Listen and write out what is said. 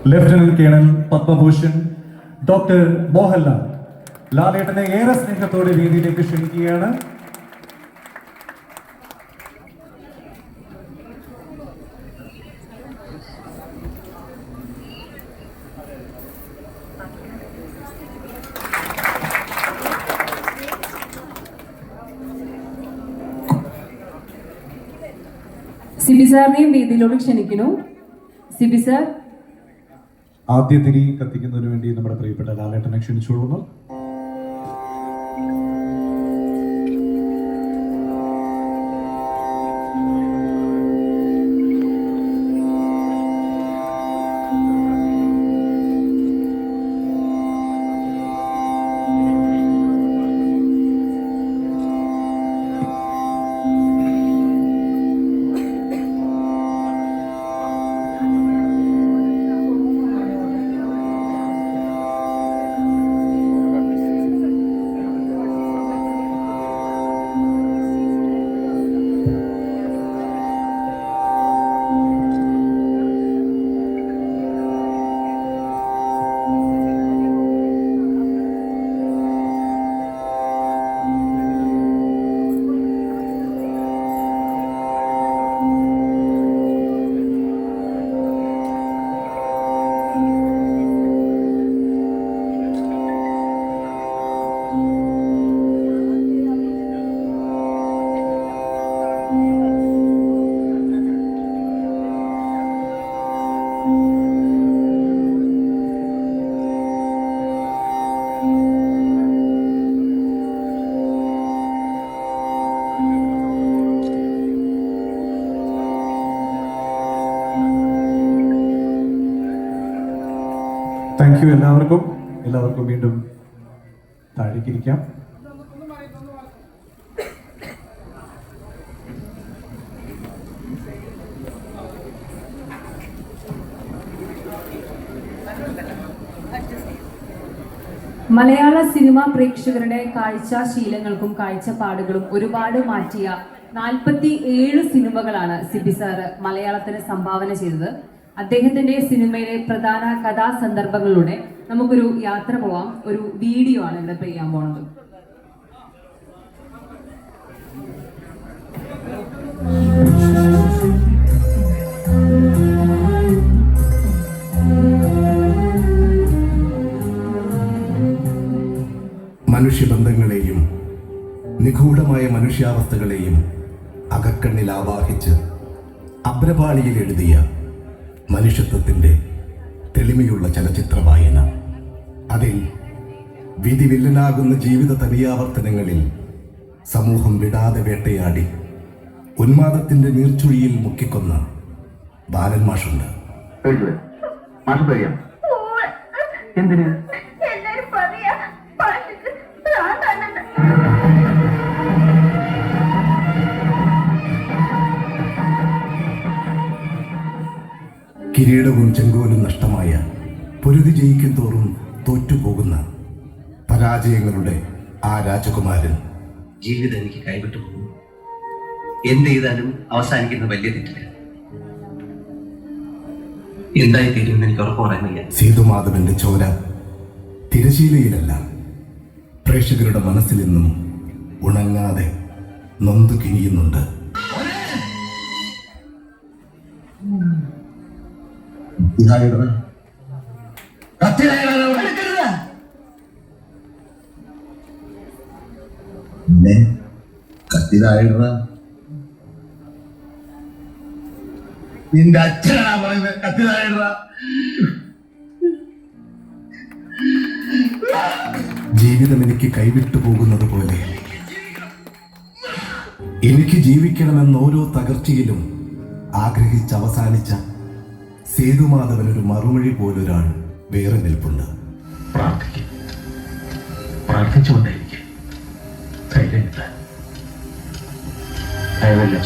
Lieutenant colonel Padma Bhushan doctor Mohanlal ലാലേട്ടനെ ഏറെ സ്നേഹത്തോടെ വേദിയിലേക്ക് ക്ഷണിക്കുകയാണ്. സിബി സാറിനെയും വേദിയിലോട് ക്ഷണിക്കുന്നു. സിബി സാർ. ആദ്യ തിരി കത്തിക്കുന്നതിന് വേണ്ടി നമ്മുടെ പ്രിയപ്പെട്ട ലാലേട്ടനെ ക്ഷണിച്ചുകൊള്ളുന്നു. Thank you. എല്ലാവർക്കും വീണ്ടും താഴേക്കിരിക്കാം. മലയാള സിനിമാ പ്രേക്ഷകരുടെ കാഴ്ചാശീലങ്ങൾക്കും കാഴ്ചപ്പാടുകളും ഒരുപാട് മാറ്റിയ 47 സിനിമകളാണ് സിബി സാറ് മലയാളത്തിന് സംഭാവന ചെയ്തത്. അദ്ദേഹത്തിന്റെ സിനിമയിലെ പ്രധാന കഥാസന്ദർഭങ്ങളിലൂടെ നമുക്കൊരു യാത്ര പോവാം. ഒരു വീഡിയോ ആണ് ഇവിടെ പ്ലേ ചെയ്യാൻ പോണത്. മനുഷ്യബന്ധങ്ങളെയും നിഗൂഢമായ മനുഷ്യാവസ്ഥകളെയും അകക്കണ്ണിൽ ആവാഹിച്ച് അഭ്രപാളിയിൽ എഴുതിയ മനുഷ്യത്വത്തിൻ്റെ തെളിമയുള്ള ചലച്ചിത്ര വായന. അതിൽ വിധിവില്ലനാകുന്ന ജീവിത തനിയാവർത്തനങ്ങളിൽ സമൂഹം വിടാതെ വേട്ടയാടി ഉന്മാദത്തിൻ്റെ നീർച്ചുഴിയിൽ മുക്കിക്കൊന്ന ബാലൻ മാഷുണ്ട്. എന്തിന് കിരീടവും ചെങ്കോലും നഷ്ടമായ, പൊരുതി ജയിക്കും തോറും തോറ്റുപോകുന്ന പരാജയങ്ങളുടെ ആ രാജകുമാരൻ. ജീവിതം എനിക്ക് കൈവിട്ടു പോകുന്നു. എന്ത് ചെയ്താലും അവസാനിക്കുന്ന വലിയ തെറ്റില്ല. എന്തായി തീരുമെന്ന് എനിക്ക് ഉറപ്പ് പറയുന്നില്ല. സേതുമാധവന്റെ ചോര തിരശീലയിലല്ല, പ്രേക്ഷകരുടെ മനസ്സിൽ നിന്നും ഉണങ്ങാതെ നൊന്തു കിനിയുന്നുണ്ട്. നിന്റെ അച്ഛനാ പറയുന്നത് കത്തിതായിട. ജീവിതം എനിക്ക് കൈവിട്ടു പോകുന്നത് പോലെ എനിക്ക് ജീവിക്കണമെന്ന ഓരോ തകർച്ചയിലും ആഗ്രഹിച്ചവസാനിച്ച സേതുമാധവനൊരു മറുമൊഴി പോലൊരാൾ വേറെ നിൽപ്പുണ്ട്. പ്രാർത്ഥിച്ചുകൊണ്ടേയിരിക്കും.